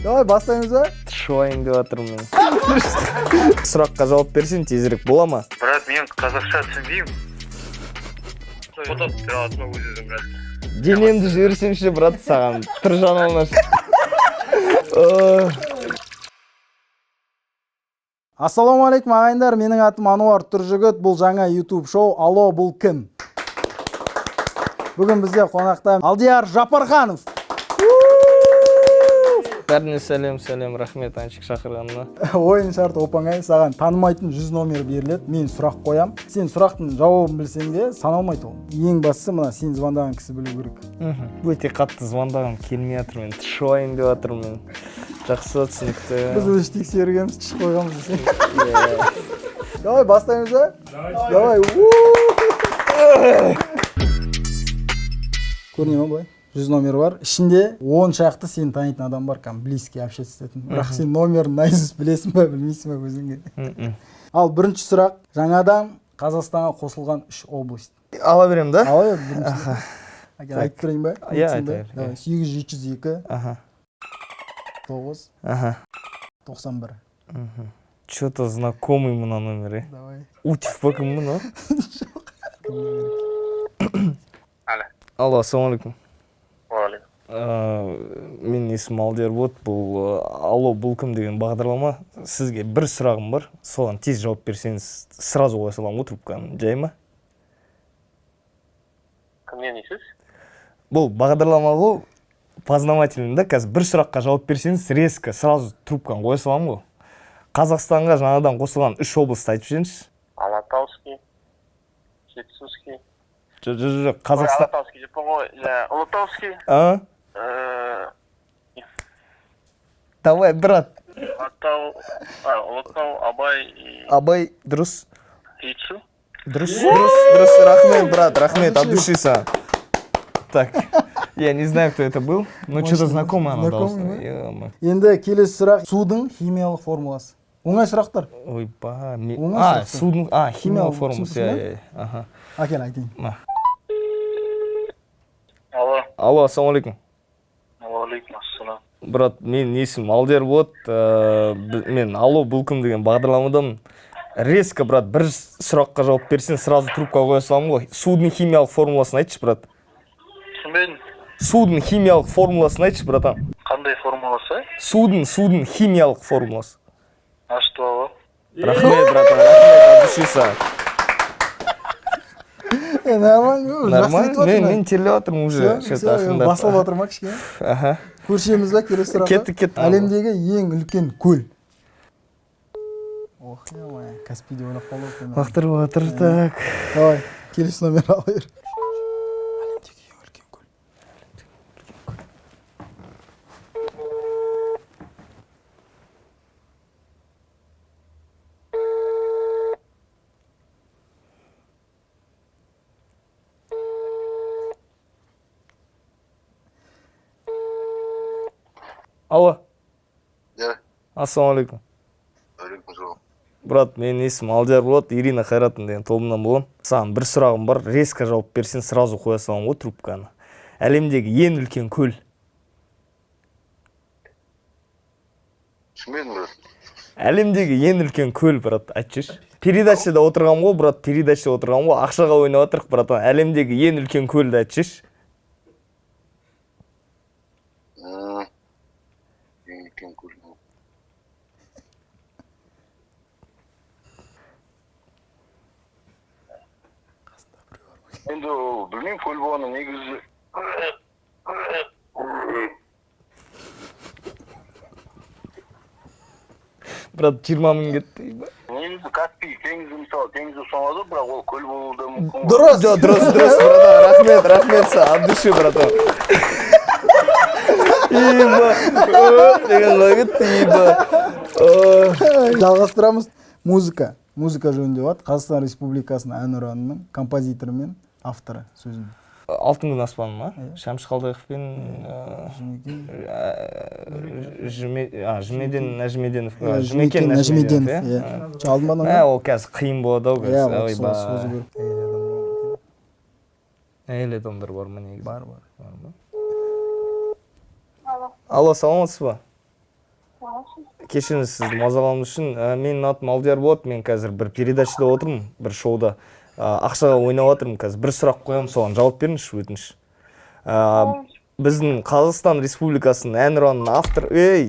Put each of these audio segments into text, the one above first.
Давай бастаймыз ба? Шоайын деп жатырмын мен. Сұраққа жауап берсең тезірек бола ма? Брат, мен қазақша түсінбеймін. Фото түсіре аласың ба өзің, брат? Денемді жіберсемші, брат, саған. Тұр жанымнан. Ассалаумағалейкум ағайындар, менің атым Ануар Тұржігіт, бұл жаңа YouTube шоу «Алло, бұл кім?». Бүгін бізде қонақта Алдияр Жапарханов. Бәріне сәлем, рахмет Анчик шақырғанына. Ойын шарты оп-оңай, саған танымайтын 100 номер беріледі. Мен сұрақ қоям. Сен сұрақтың жауабын білсең де саналмайды ол. Ең бастысы мына сен звондаған кісі білу керек. Өте қатты звондағым келмей жатыр мен. Шоайын деп жатырмын мен. Жақсы түсінікті. Біз өз тексергенбіз, түш қойғанбыз десең. Давай бастаймыз ба? Давай. Көріне ма былай? 100 номер бар. Ішінде 10 шақты сен танитын адам бар, кәм близкий общаться ететін. Бірақ сен номерін наизусть білесің ба, білмейсің ба өзіңе? Ал бірінші сұрақ, жаңадан Қазақстанға қосылған 3 область. Ала берем да? Ала бер бірінші. Айтып тұрайын ба? Иә, айтайын. 800-702, 9, 91. Что-то знакомый мына номер, Давай. Утев ба кім мұны? Алло, ассалаумалейкум. Мен есім Алдияр бот, бұл «Алло, бұл кім?» деген бағдарлама. Сізге бір сұрағым бар, соған тез жауап берсеңіз, сразу қоя салам трубканы, жай ма? Кімнен дейсіз? Бұл бағдарлама ғой, познавательный да, қазір бір сұраққа жауап берсеңіз, резко, сразу трубканы қоя салам ғой. Қазақстанға жаңадан қосылған 3 область айтып жүріңізші. Алатауский, Жетісуский. Жоқ, Қазақстан... Алатауский деп ғой, Алатауский. Давай, брат. Алатау, Абай и... Абай, дұрыс. Жетісу. Дұрыс, рахмет, брат, рахмет, от души сам. Так, я не знаю, кто это был, но что-то знакомое она должна. Енді келесі сұрақ, судың химиялық формуласы. Оңай сұрақтар. Ой, ба, судың, химиялық формуласы, Акел, айтайын. Алло, ассалаумалейкум. Алейкум ассалам. Брат, мен есім Алдияр бот, мен «Алло, бұл кім?» деген бағдарламадан резко, брат, бір сұраққа жауап берсең, сразу трубка қоя салам ғой. Судың химиялық формуласын айтшы, брат. Түсінбедім. Судың химиялық формуласын айтшы, братан. Қандай формуласы? Судың химиялық формуласы. H2O. Рахмет, братан, рахмет, от души сам. Нормально, мен терлеп жатырмын уже. Басылып жатыр ма кішкене? Көршеміз ба келесі сұраққа? Кеттік. Әлемдегі ең үлкен көл. Ох, Каспийде ойлап қалу. Лақтырып жатыр, так. Давай, келесі номер ала бер. Әлемдегі ең үлкен көл. Алло. Да. Ассалаумалейкум. Алейкум салам. Брат, мен есім Алдияр бот, Ирина Хайратын деген тобымнан болам. Саған бір сұрағым бар, резко жауап берсең, сразу қоя салам ғой трубканы. Әлемдегі ең үлкен көл. Түсінбедім, брат. Әлемдегі ең үлкен көл, брат, айтшы. Передачада отырған ғой, брат, ақшаға ойнап отырық, братан. Әлемдегі ең үлкен көлді айтшы. Ең көл. Енді білмеймін, көл болғаны негізі. Брат, 20 мың кетті. Негізі Каспий теңізі, мысалы, теңізі соңады, бірақ ол көл болуы да мүмкін. Дұрыс, братан, рахмет саған, от души, братан. Жалғастырамыз. Музыка жөнінде болады. Қазақстан Республикасының әнұранының композиторы мен авторы сөзін. Алтын күн аспаны ма? Шәмші Қалдаяқовпен Жұмекен Нәжімеденов. Жалдым ол қазір қиын болады ау қазір. Әйел адамдар бар ма негізі? Бар. Алло, саламатсыз ба? Кешіріңіз сізді мазалағаным үшін. Менің атым Алдияр болады. Мен қазір бір передачада отырмын, бір шоуда. Ақшаға ойнап отырмын қазір. Бір сұрақ қоямын, соған жауап беріңізші, өтініш. Біздің Қазақстан Республикасының әнұранының авторы... Ей!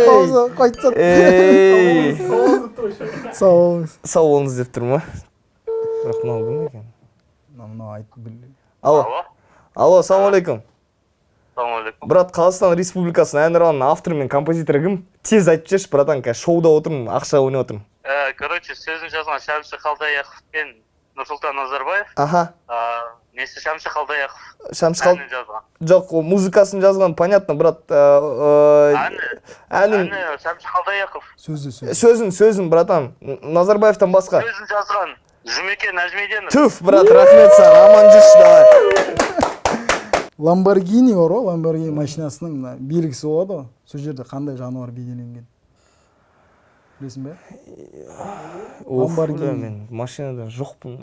Пауза, қойып тастады. Сау болыңыз. Сау болыңыз деп тұр ма? Бірақ мынау кім екен? Мынау айтып білмеймін. Алло, салам алейкум. Салам алейкум. Брат, Қазақстан Республикасының әнұранының авторы мен композиторы кім? Тез айтып жіберші, братан, қазір шоуда отырмын, ақшаға ойнап отырмын. Короче, сөзін жазған Шәмші Қалдаяқов пен Нұрсұлтан Назарбаев. Аха. Несі Шәмші Қалдаяқов. Шәмші Әнін жазған. Жоқ, музыкасын жазған, понятно, брат. Әні Шәмші Қалдаяқов. Сөзін, братан. Назарбаевтан басқа. Сөзін жазған Жұмекен Нәжмеденов. Түф, брат, рахмет саған, аман жүрші, давай. Ламборгини бар ғой, Ламборгини машинасының белгісі болады ғой. Сол жерде қандай жануар бейнеленген. Білесің бе? Ламборгини. Мен машинада жоқпын.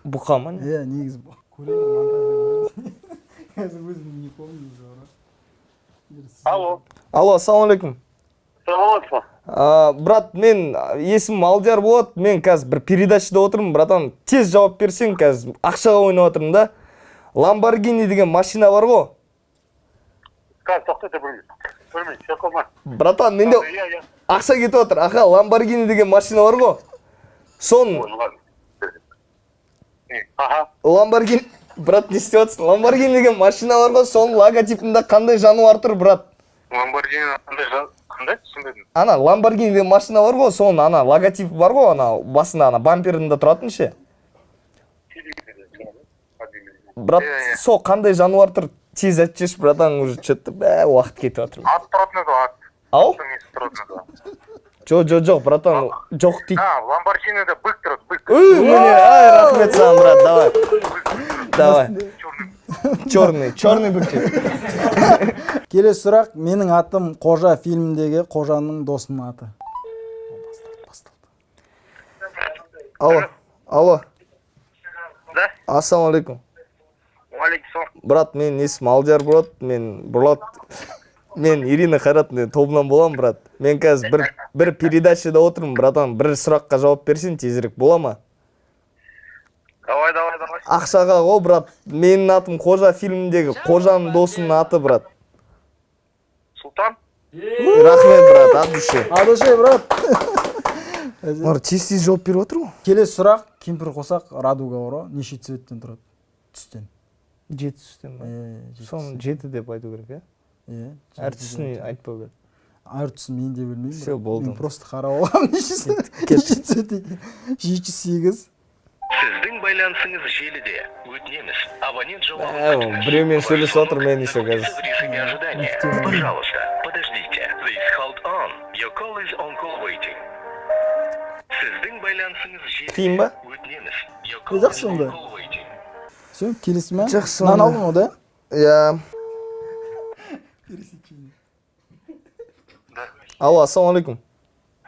Бұқа ма не? Негізі бұл. Көремін, монтажда. Қазір өзім не помню. Алло, салам алейкум. Салам алейкум. Брат, мен есімім Алдияр болады. Мен қазір бір передачада отырмын, братан. Тез жауап берсең, қазір ақшаға ойнап отырмын да. Ламборгини деген машина бар ғой. Тоқтата білмеймін, шақылма. Братан, менде ақша кетіп отыр. Аха, Ламборгини деген машина бар ғой. Сон... Ламборгини... Брат, не істеп отырсың? Ламборгини деген машина бар ғой, соның логотипінде қандай жануар тұр, брат? Ламборгини қандай? Түсінбедім. Ана, Ламборгини деген машина бар ғой, соның ана логотипі бар ғой, ана басында ана бамперінде тұратын ше. Брат, сол қандай жануар тұр? Тез айтчеш, братан, уже что-то уақыт кетіп отыр. Ат тұратын еді, ат. Ау? Несі тұратын еді. Жоқ, братан, жоқ дейді. Ламборгиниде бык тұрады, бык. Рахмет саған, брат, давай. Черный бык. Келесі сұрақ, менің атым Қожа фильміндегі Қожаның досының аты. Алло. Да? Ассалам алейкум. Алейкум. Брат, мен есім Алдияр болады, мен Ирина Қайраттың тобынан болам, брат. Мен қазір бір передачада отырмын, братан, бір сұраққа жауап берсең тезірек бола ма? Давай. Ақшаға ғой, брат. Менің атым Қожа фильміндегі Қожаның досының аты, брат. Султан? Рахмет, брат, от души. От души, брат. Мар, тез жауап беріп отыр ғой. Келесі сұрақ, кемпір қосақ радуга бар ғой, неше цветтен тұрады? Түстен. 7 түстен ба? Соны 7 деп айту керек, е? Әр түсін айтпау керек. Әр түсін мен де білмеймін. Все, болды. Мен просто қарап алғам, неше цвет екен. 708. Сіздің байланысыңыз желіде. Өтінеміз. Абонент жауабын біреумен сөйлесіп отыр, мен еще қазір. Пожалуйста, подождите. Please hold on. Your call is on call waiting. Сіздің байланысыңыз желіде. Тиім ба? Өтінеміз. Жақсы онда. Все, келесі ме? Жақсы. Нан алдың ғой, да? Я. Алло, ассалам алейкум.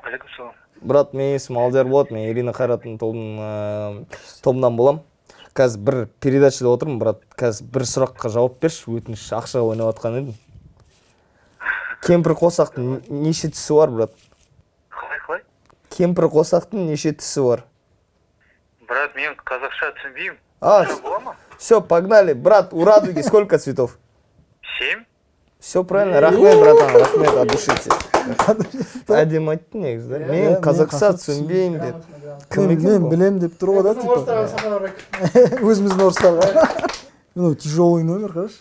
Алейкум салам. Брат, мен есім Алдияр болады, мен Ирина Қайраттың тобынан болам. Қазір бір передачада отырмын, брат. Қазір бір сұраққа жауап берші, өтініш ақшаға ойнап атқан едім. Кемпір қосақтың неше тісі бар, брат? Қалай? Кемпір қосақтың неше тісі бар? Брат, мен қазақша түсінбеймін. Все, погнали. Брат, у радуги сколько цветов? 7. Все правильно. Рахмет, братан, рахмет, от души тебе. Әдем айттың негізі, да? Мен қазақша түсінбеймін деп. Мен білем деп тұр ғой, да, типа. Өзіміздің орыстарға. Ну, тяжелый номер, хорошо?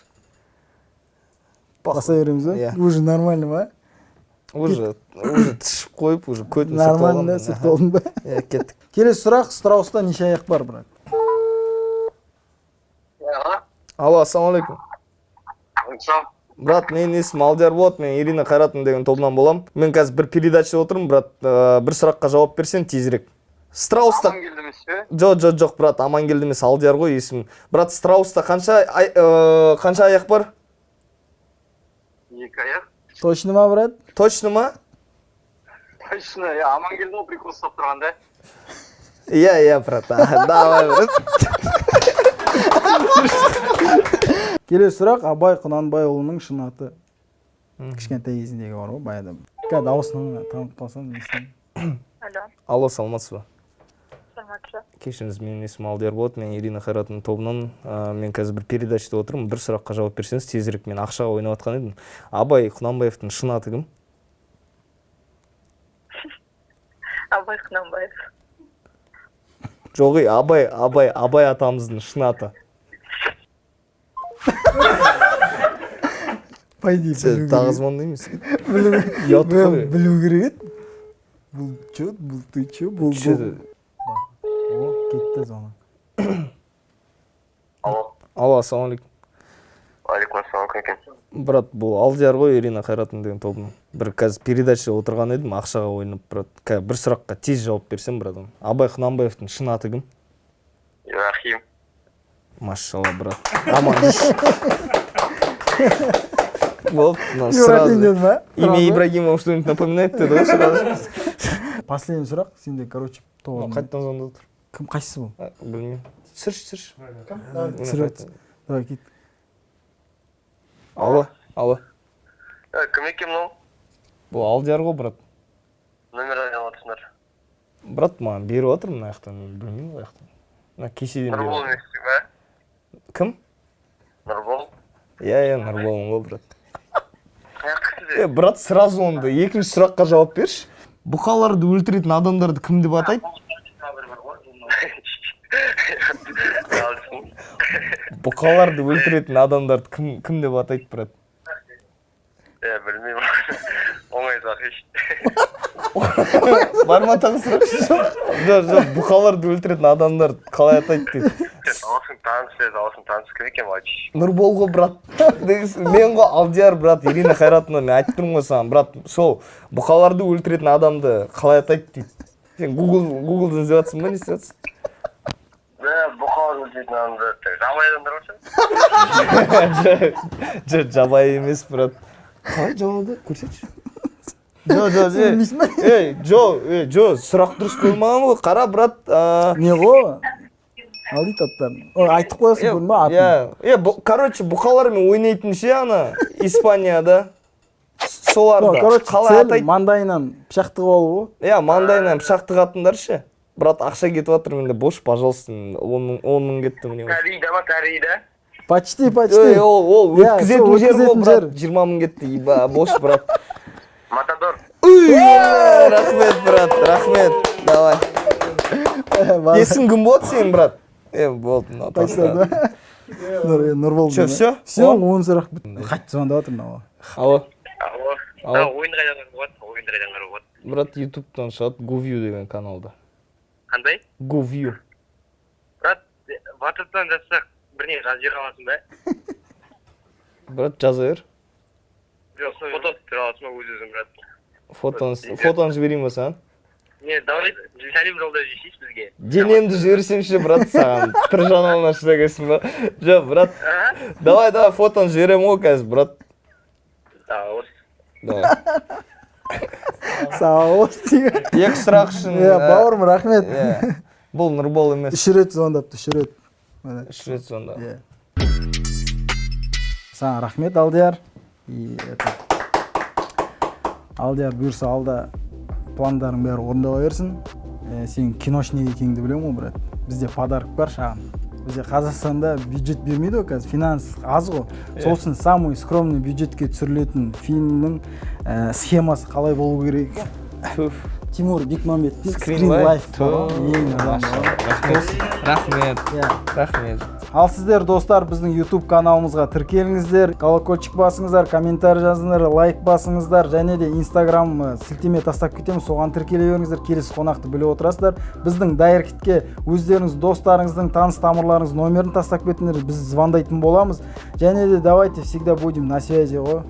Баса береміз, да? Уже нормально ма? Уже тышып қойып, уже көтін сұрт олған. Нормально сұрт олдың ба? Кеттік. Келесі сұрақ, страуста неше аяқ бар, брат? Алло, ассалам алейкум. Брат, мен есім Алдияр болады, мен Ирина Қайраттың деген тобынан болам. Мен қазір бір передачада отырмын, брат, бір сұраққа жауап берсең тезірек. Страуста... Аман келді емес пе? Жоқ, брат, аман келді емес, Алдияр ғой есім. Брат, страуста қанша аяқ бар? 2 аяқ. Точно ма, брат? Точно ма? Точно, аман келді ғой прикол ұстап тұрғанда. Я, брат, давай, брат. Келесі сұрақ Абай Құнанбайұлының шын аты. Кішкентай кезіндегі бар ғой, баяда. Қазір дауысынан танып қалсам дейсің. Алло, Алло, саламатсыз ба? саламатсыз. Кешіріңіз, менің есімім Алдияр болады, мен Ирина Хайратының тобынан. Мен қазір бір передачада отырмын, бір сұраққа жауап берсеңіз, тезірек мен ақшаға ойнап жатқан едім. Абай Құнанбаевтың шын аты кім? Абай Құнанбаев. Жоғы, Абай атамыздың шын аты. По идее, Сен тағызман емес. білу керек еді. Бұл чөт, бұл ты чё, бұл О, кетті звонок. Алло. Алло, ассалаумалейкум. Алейкум ассалам, кім екен? Брат, бұл Алдияр ғой, Ирина Хайратын деген тобының. Бір қазір передачада отырған едім, ақшаға ойнап, брат. Қазір бір сұраққа тез жауап берсем, братым. Абай Құнанбаевтың шын аты кім? Рахим. Машалла, брат. Аман еш. Вот, Ибрагим сразу. дедім, а? Имя Ибрагимова что-нибудь напоминает, ты да, сразу? Последний сұрақ, сенде, короче, тоғыз. Қайттан звондап отыр. Кім қайсысы бұл? Білмеймін. Сірш. Түсіреді. Давай, кет. Алло. Кім екен мынау? Бұл Алдияр ғой, брат. Номер алып отырсыңдар. Брат, маған беріп отыр мына жақтан, білмеймін ғой жақтан. Мына кеседен беріп Нұрбол отыр. емессің ба? Кім? Нұрбол? Иә, Нұрболым ғой, брат. Қаяқ Брат, сразу онда екінші сұраққа жауап берші. Бұқаларды өлтіретін адамдарды кім деп атайды? Бұқаларды өлтіретін адамдарды кім деп атайды, брат? Білмеймін. Оңай сұрақ еш. Бар ма тағы сұрақ? Жоқ, бұқаларды өлтіретін адамдарды қалай атайды дейді. Дауысың таныс кім екен айтшы. Нұрбол ғой, брат. Мен ғой Алдияр, брат, Ирина Хайратовна, мен айтып тұрмын ғой саған, брат. Сол бұқаларды өлтіретін адамды қалай атайды дейді. Сен Google-дан іздеп жатсың ба, не істеп жатсың? Бұқаларды өлтіретін адамды жабай адамдар болса? Жоқ, жабай емес, брат. Қалай жауабы? Көрсетші. Жоқ, сұрақ дұрыс қоймаған ғой. Қара, брат. Не ғой? Алды аттарын. Айтып қоясың бұл ма атын? Короче, бұқалармен ойнайтын ше, ана, Испанияда. Соларды қалай цель атайды? маңдайынан пышақты алу ғой. Маңдайынан пышақты қатындар ше. Брат, ақша кетіп жатыр, менде бош, пожалуйста, 10 мың кетті міне. Тәрейді ма, тәрейді? Почти. Ол өткізетін жер ғой, брат, 20 мың кетті, бош, брат. Матадор. Рахмет, брат, рахмет, давай. Есің кім болды сен, брат? Болды, Нұрбол. Че, все? Все, 10 сұрақ бітті. Қайтты звондап отыр мынау. Алло. Ойын қайдан қарап болады? Ойынды қайдан қарап болады? Брат, ютубтан шығады, GoView деген каналда. Қандай? GoView. Брат, WhatsApp-тан жазсақ, бірне жазып жібере аласың ба? Брат, жаза бер. Жоқ, фото түсіре аласың ба өзің, брат? Фотоны жіберейін ба саған? Не, давай, сәлем жолдап жейсіз бізге. Денемді жіберсемші, брат, саған. Бір жаналына шырағайсың ба? Жоқ, брат. Давай, фотоны жіберем ғой қазір, брат. Давай. Сау болсын. Екі сұрақ үшін. Бауырым, рахмет. Бұл Нұрбол емес. 3 рет звондапты, 3 рет. 3 рет звондап. Саған рахмет, Алдияр. Алдияр бұйырса алда пландарың бәрі орындала берсін. Сен киношник екеніңді білем ғой, брат. Бізде подарок бар шаған. Бізде Қазақстанда бюджет бермейді ғой қазір, финанс аз ғой. Сол үшін самый скромный бюджетке түсірілетін фильмнің схемасы қалай болу керек? Тимур Бекмамбеттің Screen Life. Рахмет. Ал сіздер достар біздің YouTube каналымызға тіркеліңіздер, колокольчик басыңыздар, комментарий жазыңыздар, лайк басыңыздар, және де Instagram сілтеме тастап кетеміз, соған тіркеле беріңіздер, келесі қонақты біліп отырасыздар. Біздің дайректке өздеріңіз достарыңыздың, таныс тамырларыңыз номерін тастап кетіңіздер, біз звондайтын боламыз. Және де давайте всегда будем на связи ғой.